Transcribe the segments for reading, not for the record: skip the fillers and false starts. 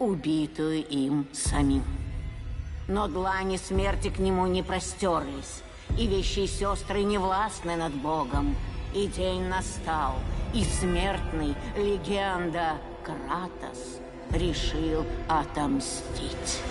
убитую им самим. Но длани смерти к нему не простерлись, и вещие сестры не властны над Богом. И день настал, и смертный легенда Кратос решил отомстить.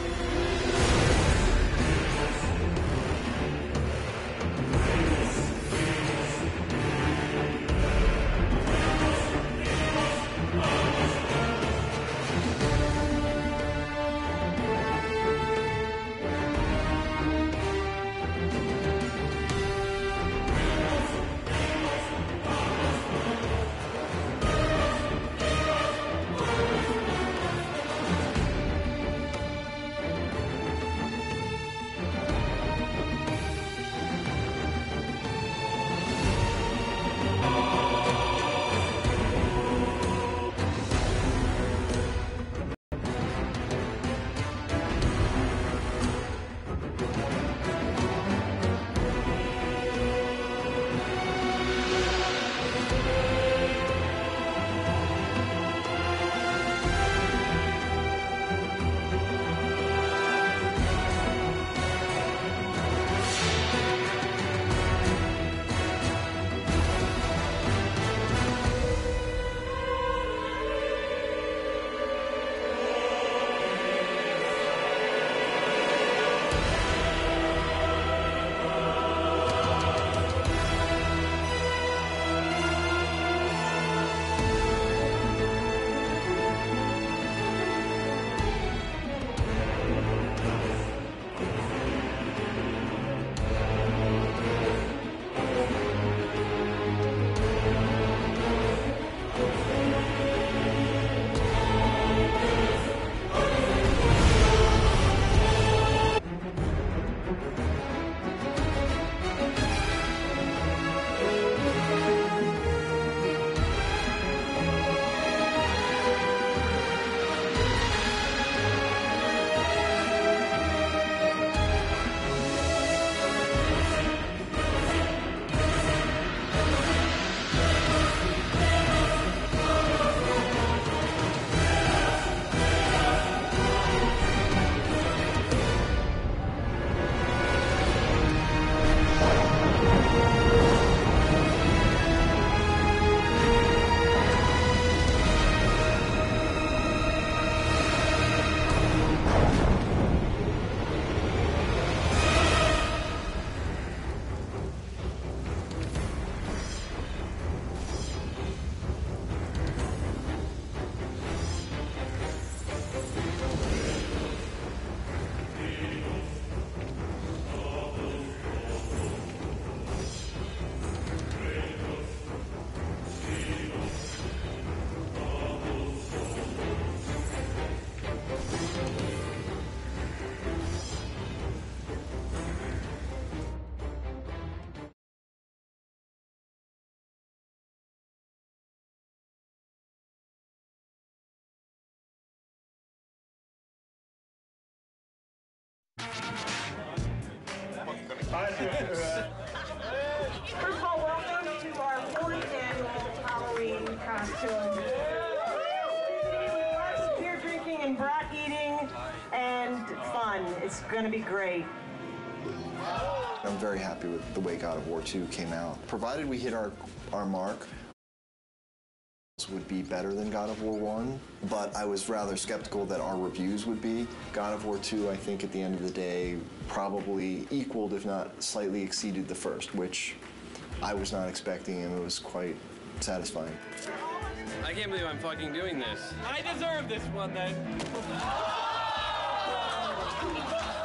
First of all, welcome to our 4th annual Halloween costume. Beer drinking and brat eating and fun. It's going to be great. I'm very happy with the way God of War 2 came out. Provided we hit our mark, would be better than God of War 1, but I was rather skeptical that our reviews would be. God of War 2, I think at the end of the day, probably equaled, if not slightly exceeded the first, which I was not expecting, and it was quite satisfying. I can't believe I'm fucking doing this. I deserve this one, then.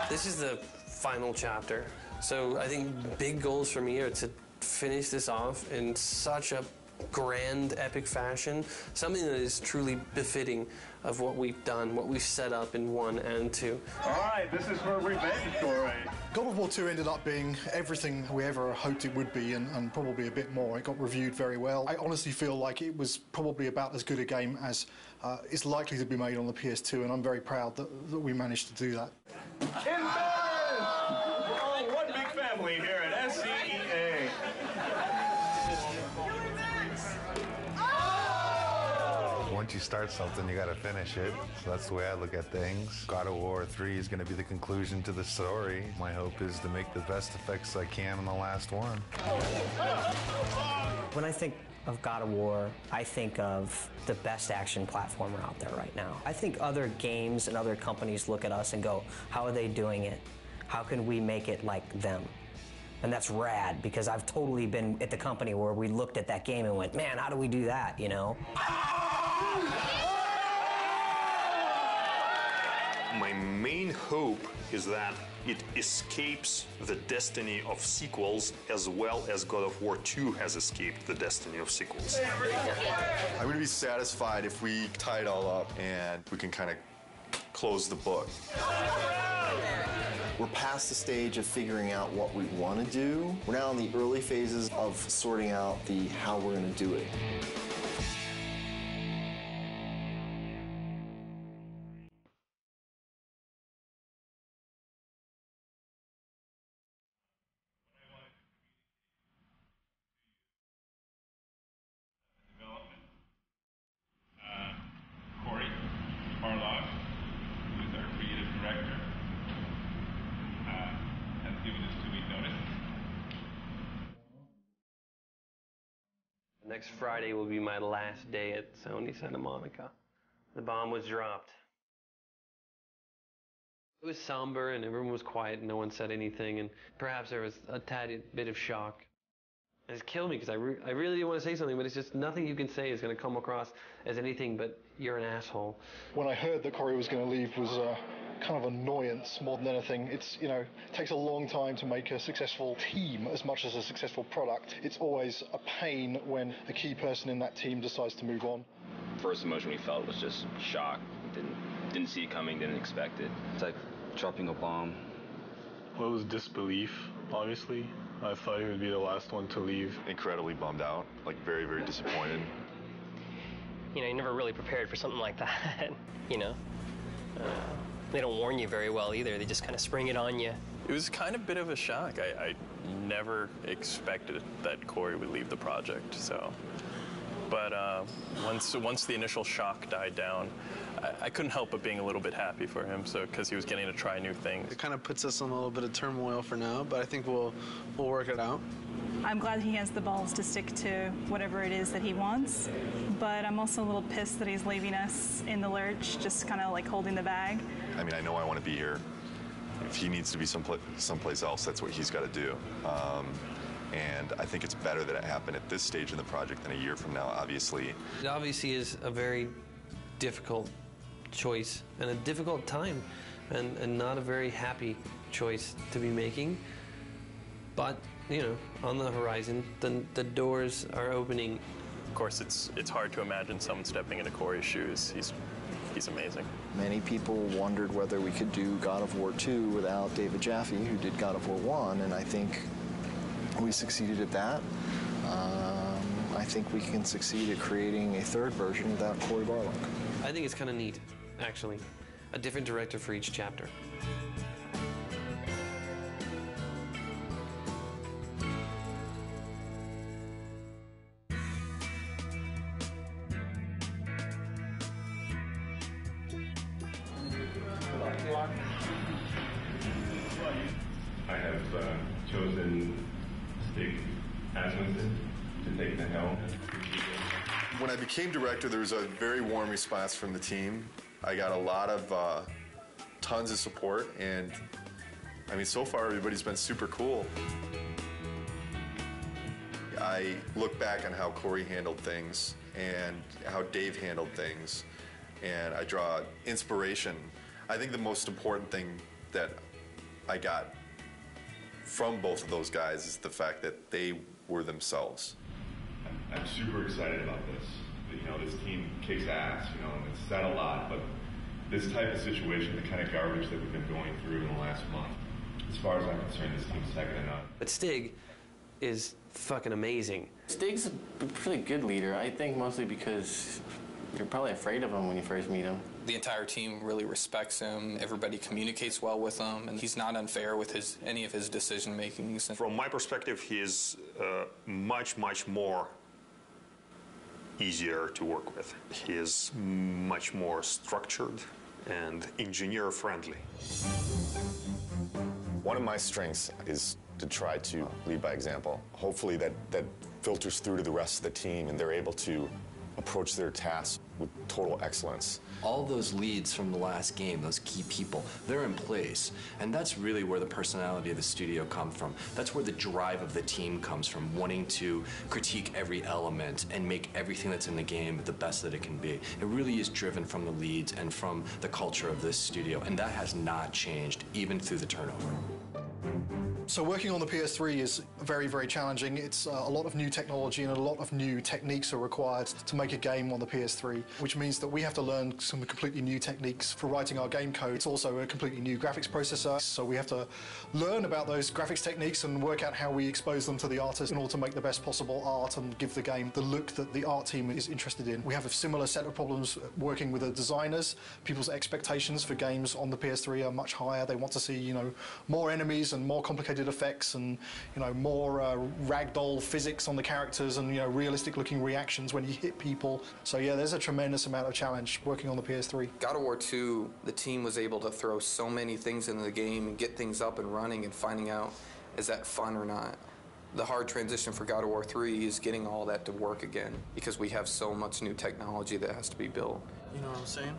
This is the final chapter. So I think big goals for me are to finish this off in such a grand, epic fashion, something that is truly befitting of what we've done, what we've set up in 1 and 2. All right, this is her revenge story. God of War 2 ended up being everything we ever hoped it would be, and probably a bit more. It got reviewed very well. I honestly feel like it was probably about as good a game as is likely to be made on the PS2, and I'm very proud that we managed to do that. Oh, one big family here at SCEA. Once you start start something, you gotta finish it. So that's the way I look at things. God of War 3 is gonna be the conclusion to the story. My hope is to make the best effects I can on the last one. When I think of God of War, I think of the best action platformer out there right now. I think other games and other companies look at us and go, how are they doing it? How can we make it like them? And that's rad, because I've totally been at the company where we looked at that game and went, man, how do we do that, you know? My main hope is that it escapes the destiny of sequels as well as God of War 2 has escaped the destiny of sequels. I'm going to be satisfied if we tie it all up and we can kind of close the book. We're past the stage of figuring out what we want to do. We're now in the early phases of sorting out the how we're going to do it. Next Friday will be my last day at Sony Santa Monica. The bomb was dropped. It was somber and everyone was quiet and no one said anything, and perhaps there was a tad bit of shock. It's killed me because I really didn't want to say something, but it's just nothing you can say is going to come across as anything but you're an asshole. When I heard that Corey was going to leave was kind of annoyance more than anything. It's, you know, it takes a long time to make a successful team as much as a successful product. It's always a pain when a key person in that team decides to move on. First emotion we felt was just shock. Didn't see it coming, didn't expect it. It's like dropping a bomb. Well, it was disbelief, obviously. I thought he would be the last one to leave. Incredibly bummed out, like very, very disappointed. You know, you're never really prepared for something like that, you know? They don't warn you very well either. They just kind of spring it on you. It was kind of a bit of a shock. I never expected that Corey would leave the project, so. But once the initial shock died down, I couldn't help but being a little bit happy for him, so because he was getting to try new things. It kind of puts us in a little bit of turmoil for now, but I think we'll work it out. I'm glad he has the balls to stick to whatever it is that he wants, but I'm also a little pissed that he's leaving us in the lurch, just kind of like holding the bag. I mean, I know I want to be here. If he needs to be someplace else, that's what he's got to do. And I think it's better that it happened at this stage in the project than a year from now, obviously. It obviously is a very difficult choice and a difficult time and not a very happy choice to be making. But, you know, on the horizon, the doors are opening. Of course, it's hard to imagine someone stepping into Corey's shoes. He's amazing. Many people wondered whether we could do God of War 2 without David Jaffe, who did God of War 1, and I think we succeeded at that. I think we can succeed at creating a third version without Corey Barlog. I think it's kind of neat, actually. A different director for each chapter. I have chosen Stig Asmussen to take the helm. When I became director, there was a very warm response from the team. I got a lot of tons of support, and I mean, so far everybody's been super cool. I look back on how Corey handled things and how Dave handled things, and I draw inspiration. I think the most important thing that I got from both of those guys is the fact that they were themselves. I'm super excited about this. You know, this team kicks ass, you know, and it's said a lot, but this type of situation, the kind of garbage that we've been going through in the last month, as far as I'm concerned, this team's second to none. But Stig is fucking amazing. Stig's a pretty good leader, I think mostly because you're probably afraid of him when you first meet him. The entire team really respects him. Everybody communicates well with him, and he's not unfair with any of his decision makings. From my perspective, he is much more easier to work with. He is much more structured and engineer-friendly. One of my strengths is to try to lead by example. Hopefully that filters through to the rest of the team and they're able to approach their tasks with total excellence. All those leads from the last game, those key people, they're in place. And that's really where the personality of the studio comes from. That's where the drive of the team comes from, wanting to critique every element and make everything that's in the game the best that it can be. It really is driven from the leads and from the culture of this studio, and that has not changed, even through the turnover. So working on the PS3 is very, very challenging. It's a lot of new technology and a lot of new techniques are required to make a game on the PS3, which means that we have to learn some completely new techniques for writing our game code. It's also a completely new graphics processor, so we have to learn about those graphics techniques and work out how we expose them to the artist in order to make the best possible art and give the game the look that the art team is interested in. We have a similar set of problems working with the designers. People's expectations for games on the PS3 are much higher. They want to see, more enemies and more complicated effects and more ragdoll physics on the characters and realistic looking reactions when you hit people. So yeah, there's a tremendous amount of challenge working on the PS3. God of War 2, the team was able to throw so many things into the game and get things up and running and finding out, is that fun or not? The hard transition for God of War 3 is getting all that to work again because we have so much new technology that has to be built. You know what I'm saying?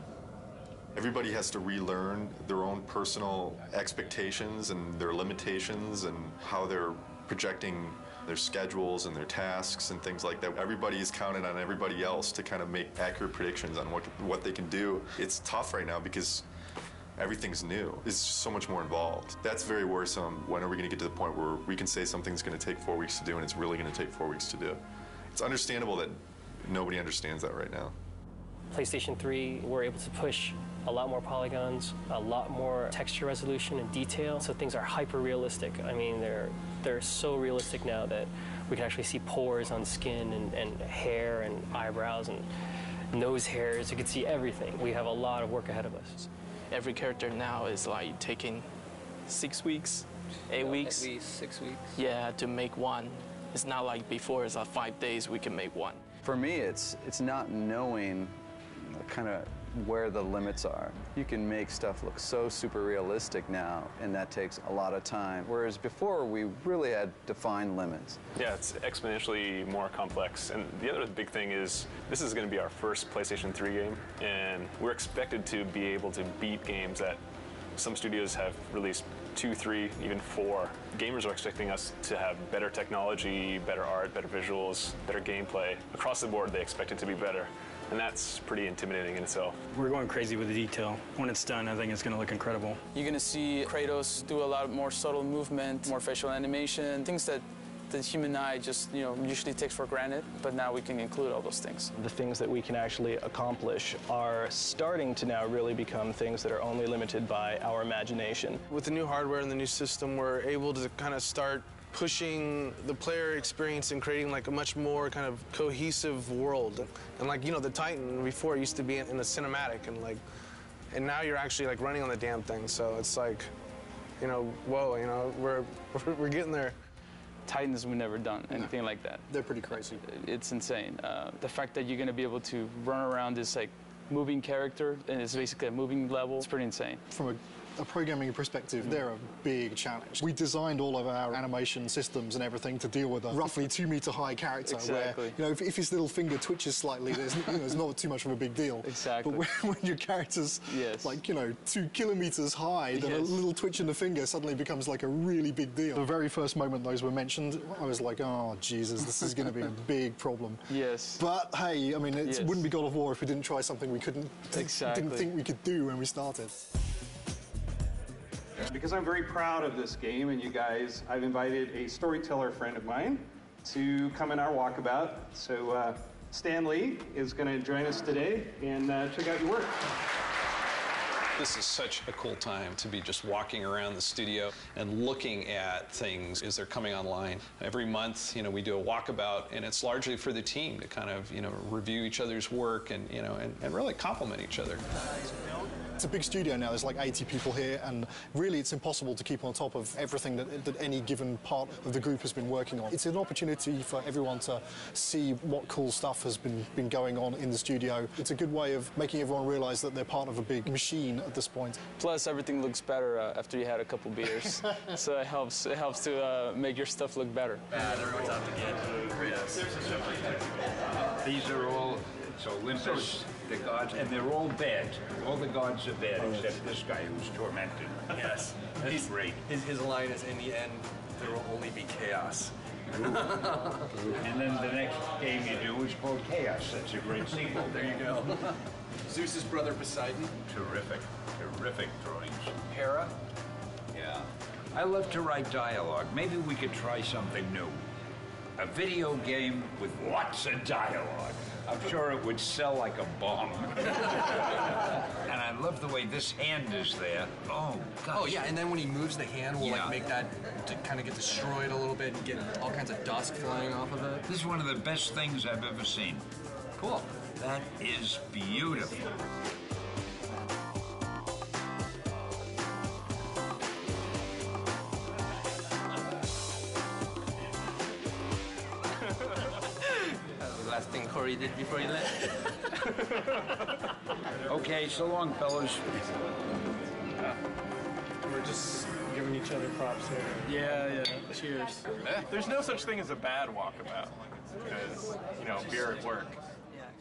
Everybody has to relearn their own personal expectations and their limitations and how they're projecting their schedules and their tasks and things like that. Everybody is counted on everybody else to kind of make accurate predictions on what they can do. It's tough right now because everything's new. It's just so much more involved. That's very worrisome. When are we going to get to the point where we can say something's going to take 4 weeks to do and it's really going to take 4 weeks to do? It's understandable that nobody understands that right now. PlayStation 3, we're able to push a lot more polygons, a lot more texture resolution and detail, so things are hyper realistic. I mean, they're so realistic now that we can actually see pores on skin and hair and eyebrows and nose hairs. You can see everything. We have a lot of work ahead of us. Every character now is like taking 6 weeks, 8 weeks. At least 6 weeks. Yeah, to make one. It's not like before, it's like 5 days we can make one. For me, it's not knowing kind of where the limits are. You can make stuff look so super realistic now, and that takes a lot of time. Whereas before, we really had defined limits. Yeah, it's exponentially more complex. And the other big thing is this is going to be our first PlayStation 3 game, and we're expected to be able to beat games that some studios have released 2, 3, even 4. Gamers are expecting us to have better technology, better art, better visuals, better gameplay. Across the board, they expect it to be better. And that's pretty intimidating in itself. We're going crazy with the detail. When it's done, I think it's going to look incredible. You're going to see Kratos do a lot more subtle movement, more facial animation, things that the human eye just, usually takes for granted, but now we can include all those things. The things that we can actually accomplish are starting to now really become things that are only limited by our imagination. With the new hardware and the new system, we're able to kind of start pushing the player experience and creating like a much more kind of cohesive world. And like, the Titan before used to be in a cinematic and now you're actually like running on the damn thing. So it's like, whoa, we're getting there. Titans, we've never done anything like that. They're pretty crazy. It's insane. The fact that you're going to be able to run around this like moving character and it's basically a moving level, it's pretty insane. From a programming perspective, they're a big challenge. We designed all of our animation systems and everything to deal with a roughly 2 meter high character. Exactly. Where, if his little finger twitches slightly, there's not too much of a big deal. Exactly. But when your character's like, 2 kilometers high, then a little twitch in the finger suddenly becomes like a really big deal. The very first moment those were mentioned, I was like, oh, Jesus, this is going to be a big problem. Yes. But hey, I mean, it wouldn't be God of War if we didn't try something we didn't think we could do when we started. Because I'm very proud of this game and you guys, I've invited a storyteller friend of mine to come in our walkabout. So Stan Lee is going to join us today and check out your work. This is such a cool time to be just walking around the studio and looking at things as they're coming online. Every month, we do a walkabout, and it's largely for the team to kind of, review each other's work and, and really compliment each other. It's a big studio now, there's like 80 people here, and really it's impossible to keep on top of everything that any given part of the group has been working on. It's an opportunity for everyone to see what cool stuff has been going on in the studio. It's a good way of making everyone realise that they're part of a big machine at this point. Plus, everything looks better after you had a couple beers, so it helps to make your stuff look better. Everyone's out to get Kratos. These are all, it's Olympus, the gods, and they're all bad. All the gods are bad, except this guy who's tormented. Yes. That's great. His line is, in the end, there will only be chaos. And then the next game you do is called Chaos. That's a great sequel. There you go. Zeus's brother Poseidon. Terrific. Terrific drawings. Hera. Yeah. I love to write dialogue. Maybe we could try something new. A video game with lots of dialogue. I'm sure it would sell like a bomb. And I love the way this hand is there. Oh, God. Oh, yeah, and then when he moves the hand, we'll like make that to kind of get destroyed a little bit and get all kinds of dust flying off of it. This is one of the best things I've ever seen. Cool. That is beautiful. Last thing Corey did before he left. Okay, so long, fellas. We're just giving each other props here. Yeah. Cheers. There's no such thing as a bad walkabout because, beer at work.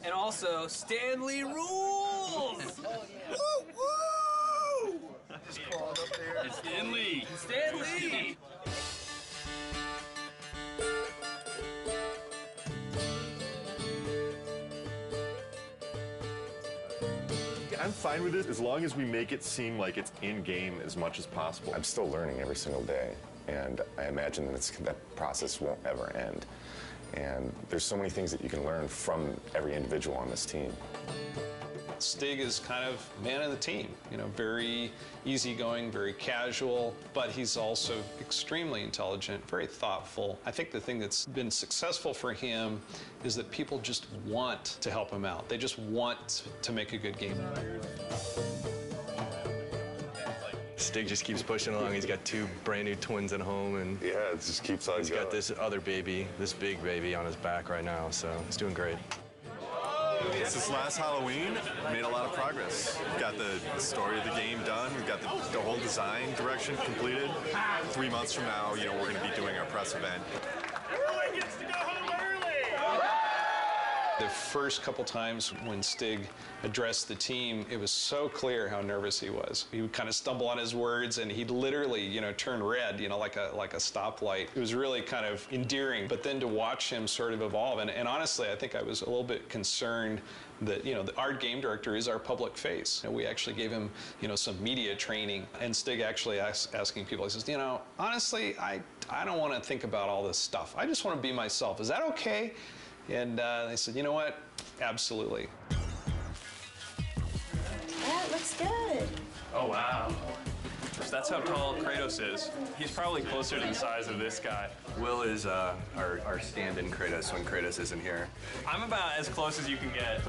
And also, Stanley rules! Woo, woo! Just crawled up there. It's Stanley! Stanley! I'm fine with it as long as we make it seem like it's in-game as much as possible. I'm still learning every single day, and I imagine that process won't ever end. And there's so many things that you can learn from every individual on this team. Stig is kind of man of the team, very easygoing, very casual, but he's also extremely intelligent, very thoughtful. I think the thing that's been successful for him is that people just want to help him out. They just want to make a good game. Stig just keeps pushing along. He's got 2 brand new twins at home, and yeah, it just keeps on He's got this other baby, this big baby on his back right now, so he's doing great. Since last Halloween, made a lot of progress. We've got the story of the game done. We've got the whole design direction completed. 3 months from now, we're going to be doing our press event. Everyone gets to go home early! The first couple times when Stig addressed the team, it was so clear how nervous he was. He would kind of stumble on his words, and he'd literally, turn red, like a stoplight. It was really kind of endearing. But then to watch him sort of evolve, and honestly, I think I was a little bit concerned that, our game director is our public face. And we actually gave him, some media training, and Stig actually asking people, he says, honestly, I don't want to think about all this stuff. I just want to be myself. Is that okay? And they said, you know what? Absolutely. That looks good. Oh, wow. So that's how tall Kratos is. He's probably closer to the size of this guy. Will is our stand-in Kratos when Kratos isn't here. I'm about as close as you can get.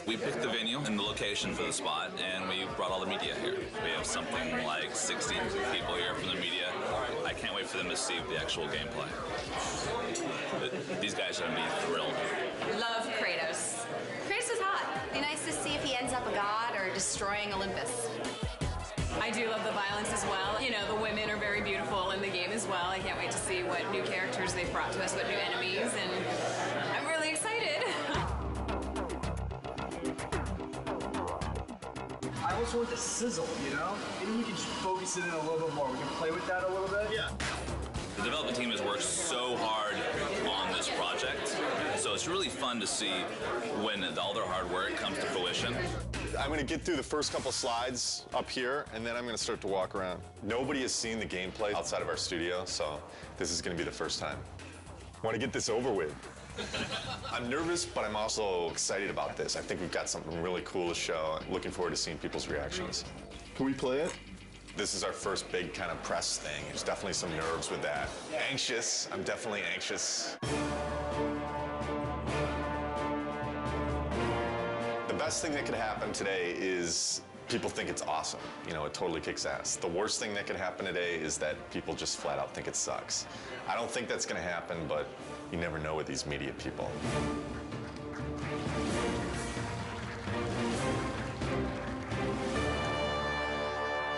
We picked the venue and the location for the spot, and we brought all the media here. We have something like 60 people here from the media. I can't wait for them to see the actual gameplay. These guys are going to be thrilled. Love Kratos. Kratos is hot. Be nice to see if he ends up a god or destroying Olympus. I do love the violence as well. The women are very beautiful in the game as well. I can't wait to see what new characters they've brought to us, what new enemies, and I'm really excited. I also want the sizzle, Maybe we can just focus it in a little bit more. We can play with that a little bit. Yeah. The development team has worked so hard on this project, so it's really fun to see when all their hard work comes to fruition. I'm going to get through the first couple slides up here, and then I'm going to start to walk around. Nobody has seen the gameplay outside of our studio, so this is going to be the first time. I want to get this over with. I'm nervous, but I'm also excited about this. I think we've got something really cool to show. I'm looking forward to seeing people's reactions. Can we play it? This is our first big kind of press thing. There's definitely some nerves with that. Anxious. I'm definitely anxious. The best thing that could happen today is people think it's awesome. You know, it totally kicks ass. The worst thing that could happen today is that people just flat out think it sucks. I don't think that's going to happen, but you never know with these media people.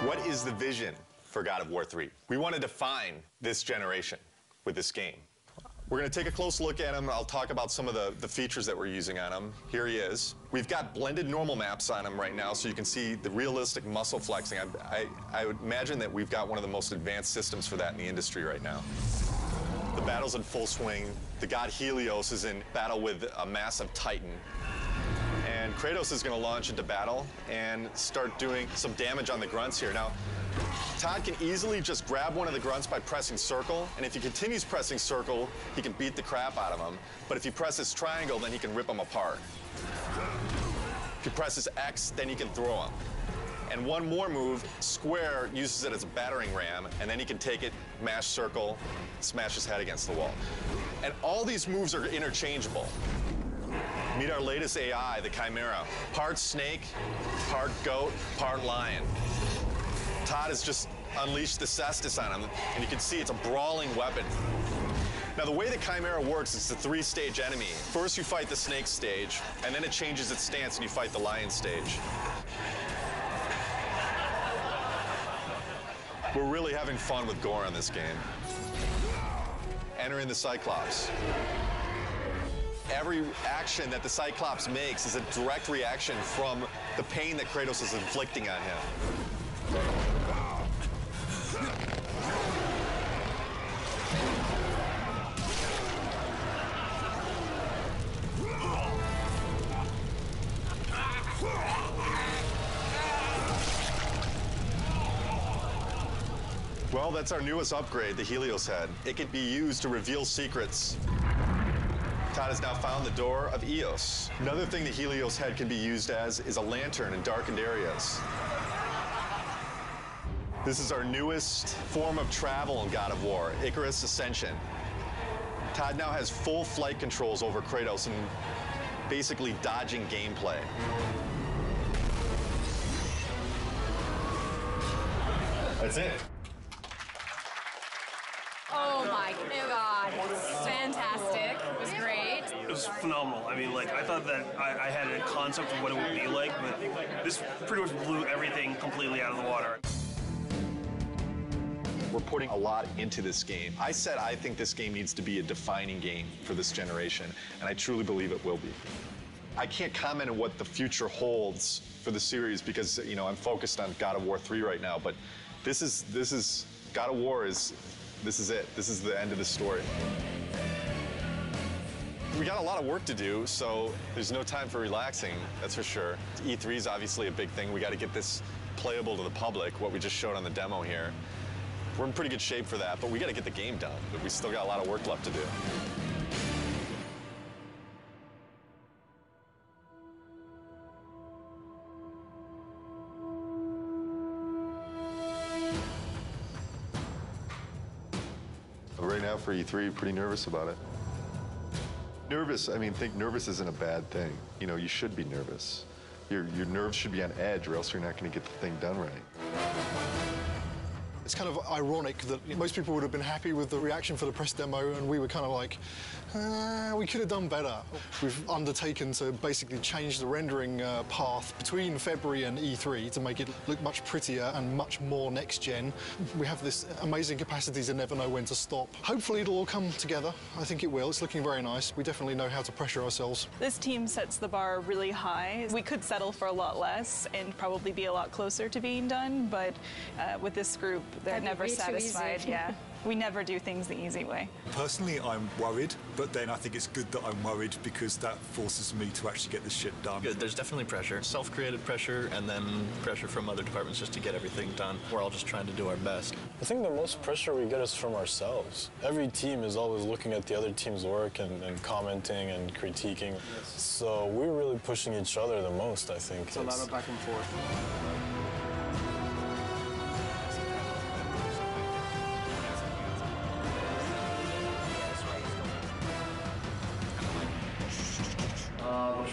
What is the vision for God of War 3? We want to define this generation with this game. We're going to take a close look at him. I'll talk about some of the features that we're using on him. Here he is. We've got blended normal maps on him right now, so you can see the realistic muscle flexing. I would imagine that we've got one of the most advanced systems for that in the industry right now. The battle's in full swing. The god Helios is in battle with a massive Titan. And Kratos is going to launch into battle and start doing some damage on the grunts here. Now, Todd can easily just grab one of the grunts by pressing circle, and if he continues pressing circle, he can beat the crap out of him. But if he presses triangle, then he can rip them apart. If he presses X, then he can throw them. And one more move, square, uses it as a battering ram, and then he can take it, mash circle, smash his head against the wall. And all these moves are interchangeable. Meet our latest AI, the Chimera. Part snake, part goat, part lion. Todd has just unleashed the cestus on him, and you can see it's a brawling weapon. Now, the way the Chimera works is it's a 3-stage enemy. First, you fight the snake stage, and then it changes its stance, and you fight the lion stage. We're really having fun with gore in this game. Entering the Cyclops. Every action that the Cyclops makes is a direct reaction from the pain that Kratos is inflicting on him. Well, that's our newest upgrade, the Helios head. It can be used to reveal secrets. Todd has now found the door of Eos. Another thing the Helios head can be used as is a lantern in darkened areas. This is our newest form of travel in God of War, Icarus Ascension. Todd now has full flight controls over Kratos and basically dodging gameplay. That's it. Oh my God. Fantastic. It was great. It was phenomenal. I mean, like, I thought that I had a concept of what it would be like, but this pretty much blew everything completely out of the water. We're putting a lot into this game. I said I think this game needs to be a defining game for this generation, and I truly believe it will be. I can't comment on what the future holds for the series because, you know, I'm focused on God of War 3 right now, but this is God of War this is it. This is the end of the story. We got a lot of work to do, so there's no time for relaxing, that's for sure. E3 is obviously a big thing. We got to get this playable to the public, what we just showed on the demo here. We're in pretty good shape for that, but we got to get the game done. But we still got a lot of work left to do. Right now for E3, pretty nervous about it. Nervous, I mean, think nervous isn't a bad thing. You know, you should be nervous. Your nerves should be on edge or else you're not going to get the thing done right. It's kind of ironic that most people would have been happy with the reaction for the press demo, and we were kind of like, we could have done better. We've undertaken to basically change the rendering path between February and E3 to make it look much prettier and much more next-gen. We have this amazing capacity to never know when to stop. Hopefully it'll all come together. I think it will. It's looking very nice. We definitely know how to pressure ourselves. This team sets the bar really high. We could settle for a lot less and probably be a lot closer to being done, but with this group, they're never satisfied. Yeah, we never do things the easy way. Personally, I'm worried, but then I think it's good that I'm worried because that forces me to actually get this shit done. Good. There's definitely pressure, self-created pressure, and then pressure from other departments just to get everything done. We're all just trying to do our best. I think the most pressure we get is from ourselves. Every team is always looking at the other team's work and commenting and critiquing. So we're really pushing each other the most, I think. It's a lot of back and forth.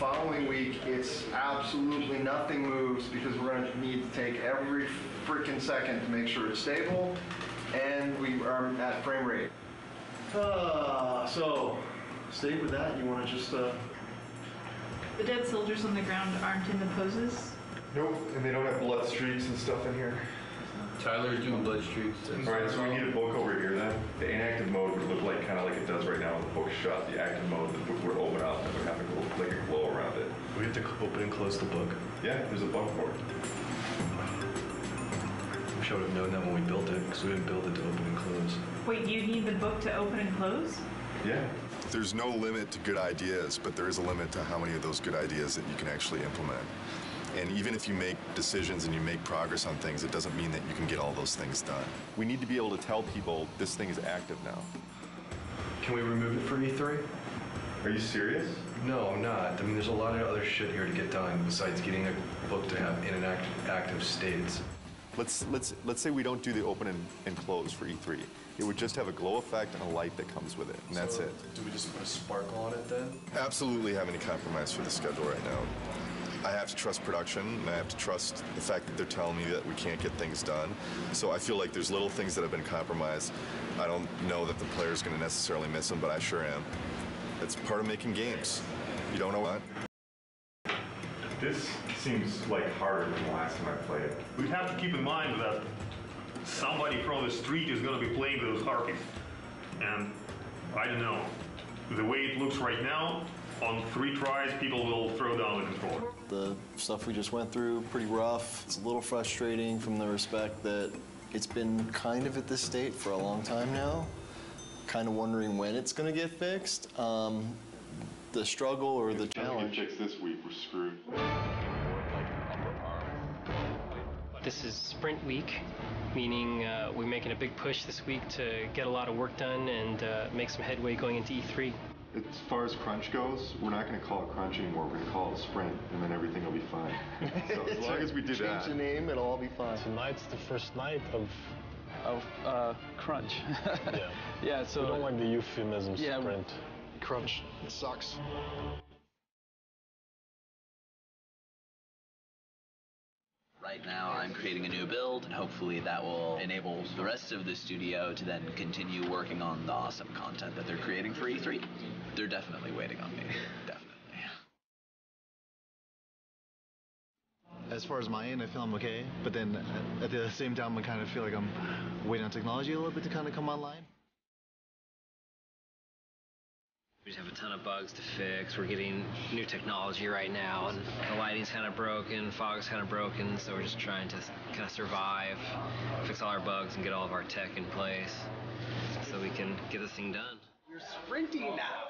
following week, it's absolutely nothing moves because we're going to need to take every freaking second to make sure it's stable and we are at frame rate. So, stay with that. You want to just... The dead soldiers on the ground aren't in the poses? Nope, and they don't have blood streaks and stuff in here. Tyler's doing blood streaks. Alright, so we need a book over here then. The inactive mode would look like kind of like it does right now when the book's shut. The active mode, the book would open up and it would have like a glow around it. We have to open and close the book. Yeah, there's a button for it. Wish I would have known that when we built it, because we didn't build it to open and close. Wait, you need the book to open and close? Yeah. There's no limit to good ideas, but there is a limit to how many of those good ideas that you can actually implement. And even if you make decisions and you make progress on things, it doesn't mean that you can get all those things done. We need to be able to tell people this thing is active now. Can we remove it for E3? Are you serious? No, I'm not. I mean, there's a lot of other shit here to get done besides getting a book to have in an active states. Let's say we don't do the open and close for E3. It would just have a glow effect and a light that comes with it, and that's it. Do we just put a sparkle on it then? Absolutely have any compromise for the schedule right now. I have to trust production, and I have to trust the fact that they're telling me that we can't get things done. So I feel like there's little things that have been compromised. I don't know that the player's going to necessarily miss them, but I sure am. It's part of making games. You don't know what? This seems like harder than the last time I played it. We have to keep in mind that somebody from the street is going to be playing those harpies. And I don't know. The way it looks right now, on 3 tries, people will throw down the controller. The stuff we just went through, pretty rough. It's a little frustrating from the respect that it's been kind of at this state for a long time now. Kind of wondering when it's going to get fixed. The struggle or the challenge. If it gets fixed this week, we're screwed. This is sprint week, meaning we're making a big push this week to get a lot of work done and make some headway going into E3. As far as crunch goes, we're not going to call it crunch anymore. We're going to call it sprint, and then everything will be fine. So as long as we do that. Change the name, it'll all be fine. Tonight's the first night of crunch. Yeah. Yeah, so... We don't like the euphemism sprint. Crunch. It sucks. Right now, I'm creating a new build, and hopefully that will enable the rest of the studio to then continue working on the awesome content that they're creating for E3. They're definitely waiting on me. Definitely. As far as my end, I feel I'm okay, but then at the same time, I kind of feel like I'm waiting on technology a little bit to kind of come online. We just have a ton of bugs to fix. We're getting new technology right now, and the lighting's kind of broken, fog's kind of broken, so we're just trying to kind of survive, fix all our bugs, and get all of our tech in place so we can get this thing done. You're sprinting now.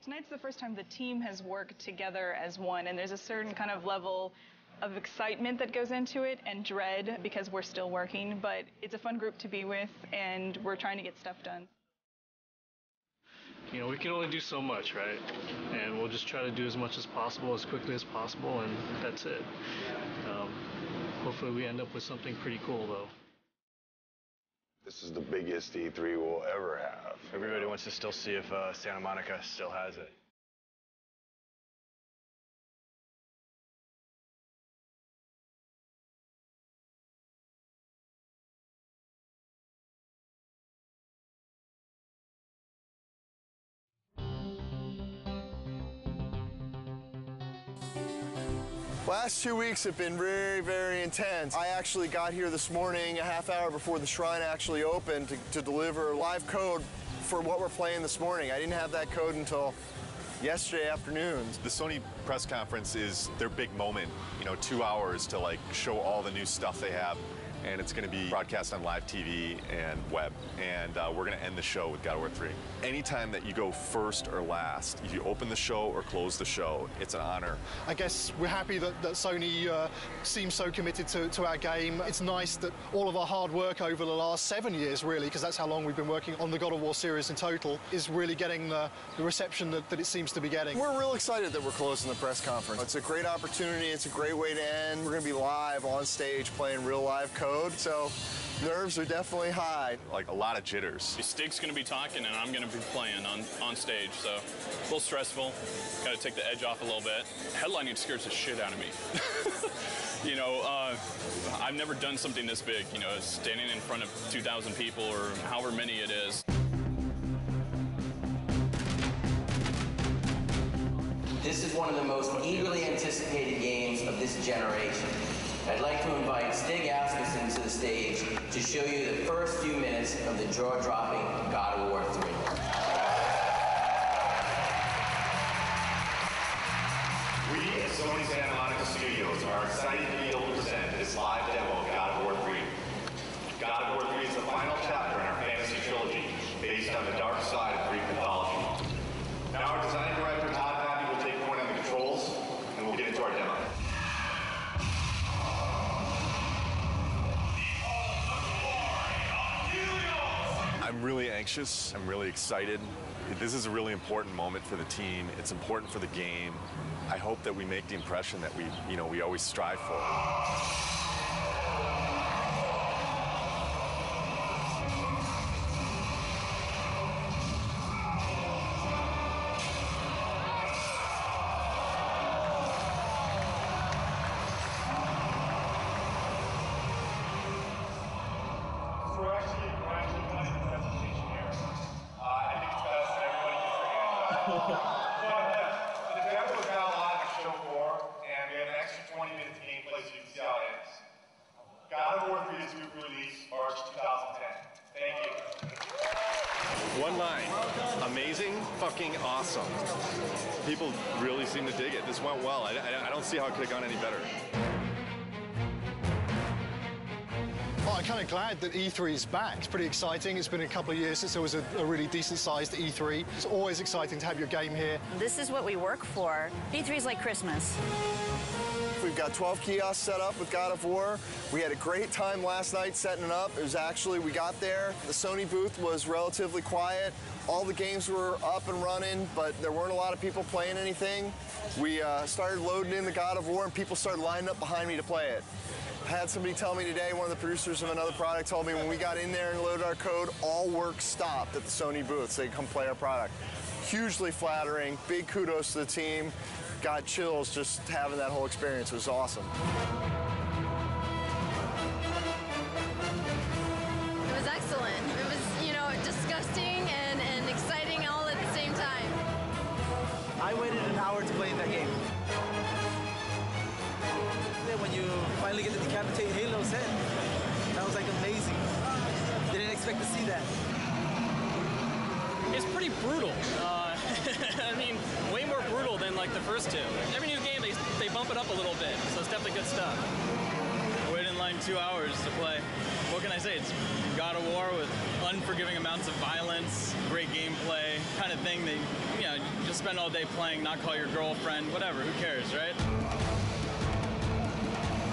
Tonight's the first time the team has worked together as one, and there's a certain kind of level of excitement that goes into it and dread because we're still working, but it's a fun group to be with, and we're trying to get stuff done. You know, we can only do so much, right? And we'll just try to do as much as possible, as quickly as possible, and that's it. Hopefully we end up with something pretty cool, though. This is the biggest E3 we'll ever have. Everybody wants to still see if Santa Monica still has it. Last 2 weeks have been very, very intense. I actually got here this morning a half hour before the shrine actually opened to deliver live code for what we're playing this morning. I didn't have that code until yesterday afternoon. The Sony press conference is their big moment, 2 hours to show all the new stuff they have. And it's going to be broadcast on live TV and web. And we're going to end the show with God of War 3. Anytime that you go first or last, if you open the show or close the show, it's an honor. I guess we're happy that Sony seems so committed to our game. It's nice that all of our hard work over the last 7 years, really, because that's how long we've been working on the God of War series in total, is really getting the reception that it seems to be getting. We're real excited that we're closing the press conference. It's a great opportunity. It's a great way to end. We're going to be live on stage playing real live code. code, so nerves are definitely high. Like a lot of jitters. Stig's going to be talking and I'm going to be playing on stage, so a little stressful. Got to take the edge off a little bit. Headlining scares the shit out of me. You know, I've never done something this big, you know, standing in front of 2,000 people or however many it is. This is one of the most eagerly anticipated games of this generation. I'd like to invite Stig Asmussen to the stage to show you the first few minutes of the jaw-dropping God of War 3. We at Sony Santa Monica Studios are excited to be able to present this live demo of God of War 3. God of War 3 is the final chapter in our fantasy trilogy, based on the dark side of Greek mythology. Now our design director, Todd Happy, will take point on the controls, and we'll get into our demo. I'm really anxious. I'm really excited. This is a really important moment for the team. It's important for the game. I hope that we make the impression that we always strive for. One line. Amazing, fucking awesome. People really seem to dig it. This went well. I don't see how it could have gone any better. Well, I'm kind of glad that E3 is back. It's pretty exciting. It's been a couple of years since there was a really decent-sized E3. It's always exciting to have your game here. This is what we work for. E3 is like Christmas. We've got 12 kiosks set up with God of War. We had a great time last night setting it up. It was actually, we got there, the Sony booth was relatively quiet. All the games were up and running, but there weren't a lot of people playing anything. We started loading in the God of War, and people started lining up behind me to play it. I had somebody tell me today, one of the producers of another product told me when we got in there and loaded our code, all work stopped at the Sony booth so they could come play our product. Hugely flattering, big kudos to the team. Got chills just having that whole experience. It was awesome. It was excellent. It was, you know, disgusting and exciting all at the same time. I waited an hour to play that game. When you finally get to decapitate Halo's head, that was like amazing. Didn't expect to see that. It's pretty brutal. I mean, way more brutal than like the first two. Every new game, they bump it up a little bit, so it's definitely good stuff. I waited in line 2 hours to play. What can I say? It's God of War with unforgiving amounts of violence, great gameplay, kind of thing that, you know, you just spend all day playing, not call your girlfriend, whatever, who cares, right?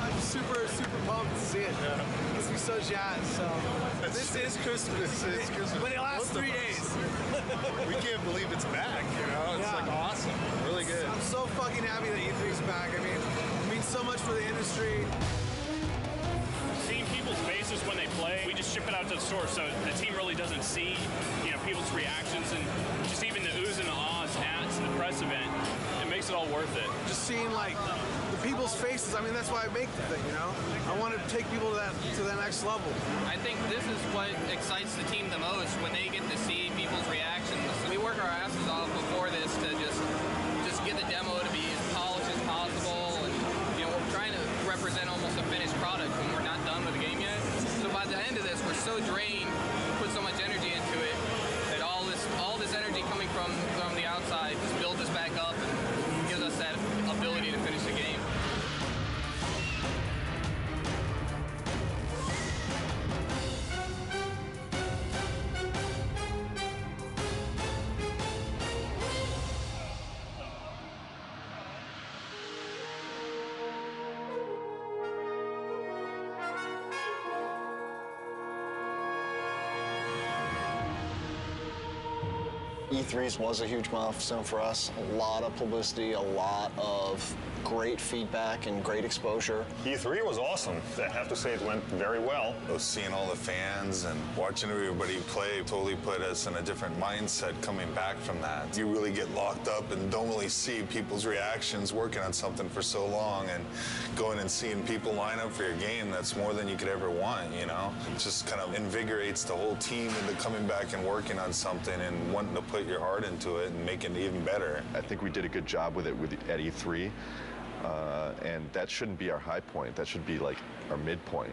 I'm super pumped to see it. Yeah. It's so jazzed. So this is Christmas. This is Christmas. But it lasts 3 days. We can't believe it's back, you know? It's like awesome. Really good. I'm so fucking happy that E3's back. I mean, it means so much for the industry. Seeing people's faces when they play, we just ship it out to the store, so the team really doesn't see, you know, people's reactions and just even the oohs and the ahs at the press event. It makes it all worth it. Just seeing like the people's faces. I mean, that's why I make the thing. You know, I want to take people to that next level. I think this is what excites the team the most when they get to see people's reactions. We work our asses off before this to just get the demo to be as polished as possible, and you know, we're trying to represent almost a finished product when we're not done with the game yet. So by the end of this, we're so drained, put so much energy into it, that all this energy coming from the outside just builds us back up and gives us that ability to finish the game. E3 was a huge milestone for us. A lot of publicity, a lot of great feedback and great exposure. E3 was awesome. I have to say it went very well. Seeing all the fans and watching everybody play totally put us in a different mindset coming back from that. You really get locked up and don't really see people's reactions working on something for so long, and going and seeing people line up for your game, that's more than you could ever want, you know? It just kind of invigorates the whole team into coming back and working on something and wanting to put your heart into it and make it even better. I think we did a good job with it at E3. And that shouldn't be our high point. That should be like our midpoint.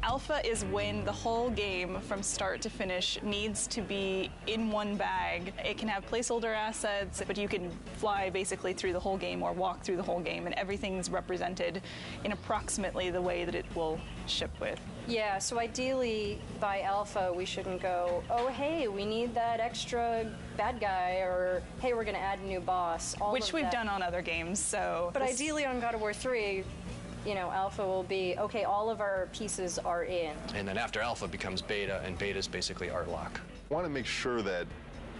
Alpha is when the whole game from start to finish needs to be in one bag. It can have placeholder assets, but you can fly basically through the whole game or walk through the whole game, and everything's represented in approximately the way that it will ship with. Yeah, so ideally by alpha we shouldn't go, oh hey, we need that extra bad guy, or hey, we're going to add a new boss. Which we've done on other games, so... But ideally on God of War 3, you know, alpha will be, okay, all of our pieces are in. And then after alpha becomes beta, and beta is basically art lock. I want to make sure that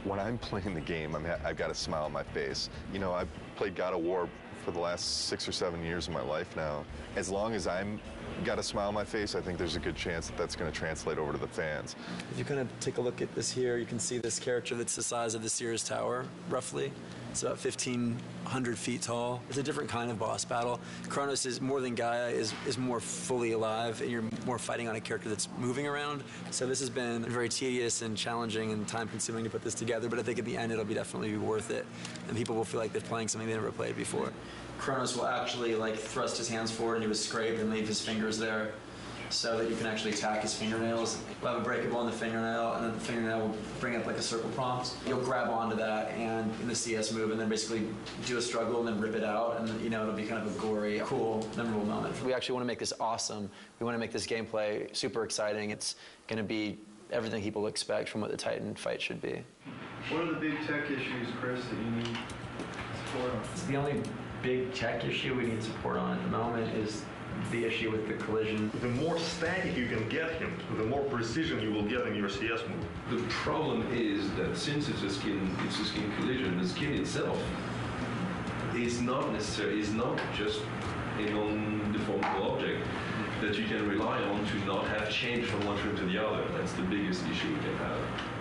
when I'm playing the game, I've got a smile on my face. You know, I've played God of War for the last 6 or 7 years of my life now. As long as I'm got a smile on my face, I think there's a good chance that that's going to translate over to the fans. If you kind of take a look at this here, you can see this character that's the size of the Sears Tower, roughly. It's about 1,500 feet tall. It's a different kind of boss battle. Kronos is more than Gaia, is more fully alive, and you're more fighting on a character that's moving around. So this has been very tedious and challenging and time-consuming to put this together, but I think at the end it'll definitely be worth it, and people will feel like they're playing something they never played before. Kronos will actually like thrust his hands forward into his scrape and leave his fingers there, so that you can actually attack his fingernails. We'll have a breakable in the fingernail, and then the fingernail will bring up like a circle prompt. You'll grab onto that and in the CS move, and then basically do a struggle and then rip it out, and you know, it'll be kind of a gory, cool, memorable moment. We actually want to make this awesome. We want to make this gameplay super exciting. It's going to be everything people expect from what the Titan fight should be. What are the big tech issues, Chris, that you need support on? The only big tech issue we need support on at the moment is the issue with the collision. The more static you can get him, the more precision you will get in your CS move. The problem is that since it's a skin collision, the skin itself is not necessarily, is not just a non-deformable object that you can rely on to not have change from one frame to the other. That's the biggest issue we can have.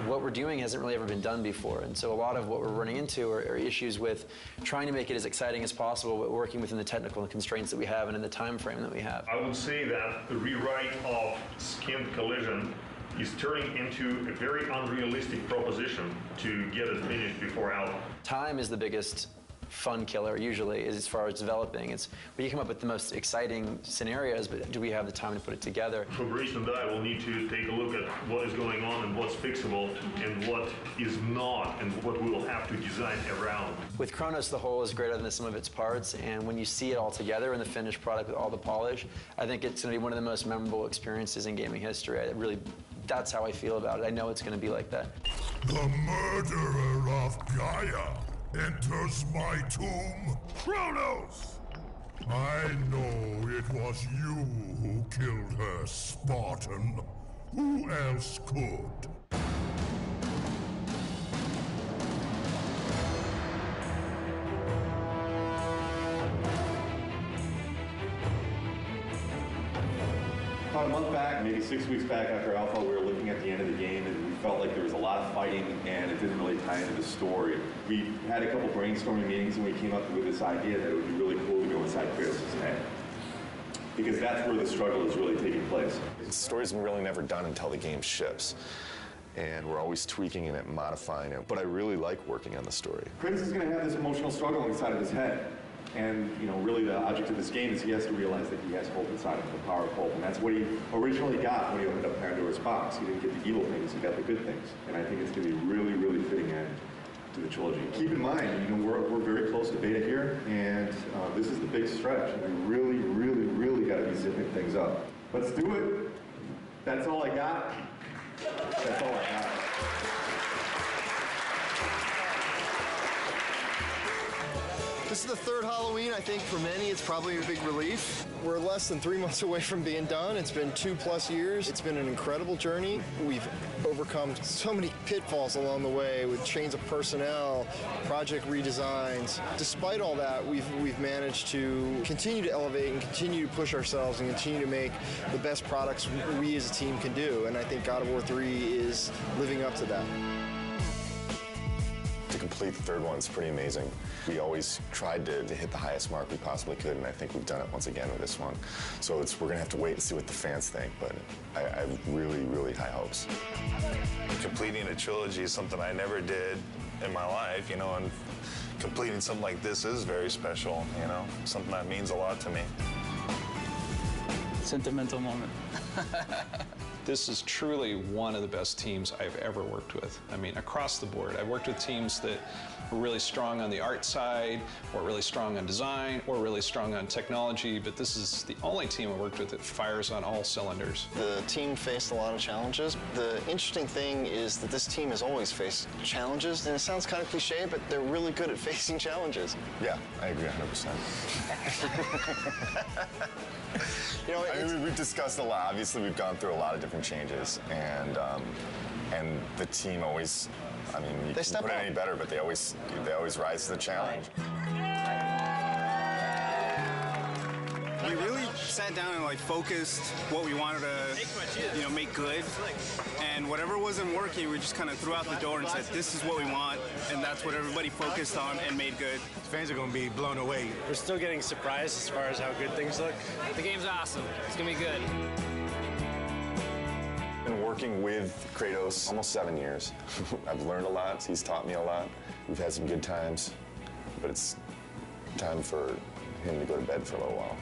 What we're doing hasn't really ever been done before, and so a lot of what we're running into are issues with trying to make it as exciting as possible, but working within the technical constraints that we have and in the time frame that we have. I would say that the rewrite of skin collision is turning into a very unrealistic proposition to get it finished before alpha. Time is the biggest fun killer usually as far as developing. It's where you come up with the most exciting scenarios, but do we have the time to put it together? Fabrice and I will need to take a look at what is going on and what's fixable and what is not, and what we will have to design around. With Kronos, the whole is greater than the sum of its parts, and when you see it all together in the finished product with all the polish, I think it's going to be one of the most memorable experiences in gaming history. That's how I feel about it. I know it's going to be like that. The murderer of Gaia enters my tomb. Kronos! I know it was you who killed her, Spartan. Who else could? About a month back, maybe 6 weeks back after Alpha, we were looking at the end of the game and we felt like there was a lot of fighting and it didn't really tie into the story. We had a couple brainstorming meetings and we came up with this idea that it would be really cool to go inside Kratos' head. Because that's where the struggle is really taking place. The story's really never done until the game ships. And we're always tweaking it and modifying it. But I really like working on the story. Kratos is going to have this emotional struggle inside of his head. And, you know, really the object of this game is he has to realize that he has hope inside of him, the power of hope. And that's what he originally got when he opened up Pandora's box. He didn't get the evil things, he got the good things. And I think it's going to be a really, really fitting end to the trilogy. Keep in mind, you know, we're very close to beta here, and this is the big stretch. And we really, really, really got to be zipping things up. Let's do it. That's all I got. That's all I got. This is the third Halloween. I think for many it's probably a big relief. We're less than 3 months away from being done. It's been 2+ years. It's been an incredible journey. We've overcome so many pitfalls along the way with change of personnel, project redesigns. Despite all that, we've managed to continue to elevate and continue to push ourselves and continue to make the best products we as a team can do. And I think God of War 3 is living up to that. To complete the third one is pretty amazing. We always tried to hit the highest mark we possibly could, and I think we've done it once again with this one. So we're going to have to wait and see what the fans think, but I have really, really high hopes. Completing a trilogy is something I never did in my life, you know, and completing something like this is very special, you know, something that means a lot to me. Sentimental moment. This is truly one of the best teams I've ever worked with. I mean, across the board. I've worked with teams that were really strong on the art side, or really strong on design, or really strong on technology, but this is the only team I worked with that fires on all cylinders. The team faced a lot of challenges. The interesting thing is that this team has always faced challenges, and it sounds kind of cliche, but they're really good at facing challenges. Yeah, I agree 100%. You know, I mean, we've discussed a lot. Obviously, we've gone through a lot of different changes, and the team always, I mean, you can't put it any better, but they always rise to the challenge. We really sat down and like focused what we wanted to, make good, and whatever wasn't working, we just kind of threw out the door and said, "This is what we want," and that's what everybody focused on and made good. Fans are going to be blown away. We're still getting surprised as far as how good things look. The game's awesome. It's going to be good. Been working with Kratos almost 7 years. I've learned a lot. He's taught me a lot. We've had some good times, but it's time for him to go to bed for a little while.